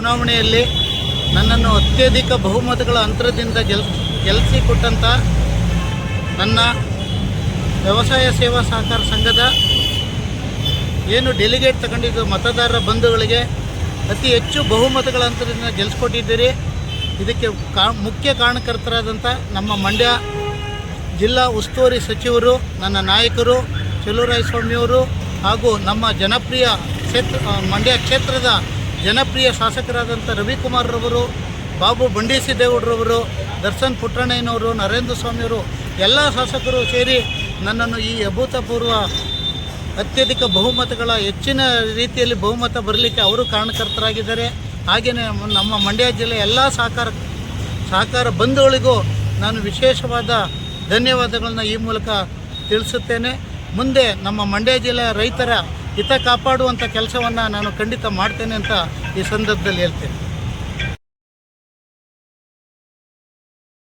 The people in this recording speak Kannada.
ಚುನಾವಣೆಯಲ್ಲಿ ನನ್ನನ್ನು ಅತ್ಯಧಿಕ ಬಹುಮತಗಳ ಅಂತರದಿಂದ ಗೆಲ್ಲಿಸಿಕೊಟ್ಟಂಥ ನನ್ನ ವ್ಯವಸಾಯ ಸೇವಾ ಸಹಕಾರ ಸಂಘದ ಏನು ಡೆಲಿಗೇಟ್ ತಗೊಂಡಿದ್ದು ಮತದಾರರ ಬಂಧುಗಳಿಗೆ ಅತಿ ಹೆಚ್ಚು ಬಹುಮತಗಳ ಅಂತರದಿಂದ ಗೆಲ್ಲಿಸ್ಕೊಟ್ಟಿದ್ದೀರಿ. ಇದಕ್ಕೆ ಮುಖ್ಯ ಕಾರಣಕರ್ತರಾದಂಥ ನಮ್ಮ ಮಂಡ್ಯ ಜಿಲ್ಲಾ ಉಸ್ತುವಾರಿ ಸಚಿವರು, ನನ್ನ ನಾಯಕರು ಚಲುವರಾಯಸ್ವಾಮಿಯವರು ಹಾಗೂ ನಮ್ಮ ಜನಪ್ರಿಯ ಮಂಡ್ಯ ಕ್ಷೇತ್ರದ ಜನಪ್ರಿಯ ಶಾಸಕರಾದಂಥ ರವಿಕುಮಾರ್ ರವರು, ಬಾಬು ಬಂಡಿಸಿದ್ದೇಗೌಡರವರು, ದರ್ಶನ್ ಪುಟ್ಟಣ್ಣಯ್ಯನವರು, ನರೇಂದ್ರ ಸ್ವಾಮಿಯವರು ಎಲ್ಲ ಶಾಸಕರು ಸೇರಿ ನನ್ನನ್ನು ಈ ಅಭೂತಪೂರ್ವ ಅತ್ಯಧಿಕ ಬಹುಮತಗಳ ಹೆಚ್ಚಿನ ರೀತಿಯಲ್ಲಿ ಬಹುಮತ ಬರಲಿಕ್ಕೆ ಅವರು ಕಾರಣಕರ್ತರಾಗಿದ್ದಾರೆ. ಹಾಗೆಯೇ ನಮ್ಮ ಮಂಡ್ಯ ಜಿಲ್ಲೆಯ ಎಲ್ಲ ಸಹಕಾರ ಬಂಧುಗಳಿಗೂ ನಾನು ವಿಶೇಷವಾದ ಧನ್ಯವಾದಗಳನ್ನ ಈ ಮೂಲಕ ತಿಳಿಸುತ್ತೇನೆ. ಮುಂದೆ ನಮ್ಮ ಮಂಡ್ಯ ಜಿಲ್ಲೆಯ ರೈತರ ಹಿತ ಕಾಪಾಡುವಂಥ ಕೆಲಸವನ್ನು ನಾನು ಖಂಡಿತ ಮಾಡ್ತೇನೆ ಅಂತ ಈ ಸಂದರ್ಭದಲ್ಲಿ ಹೇಳ್ತೇನೆ.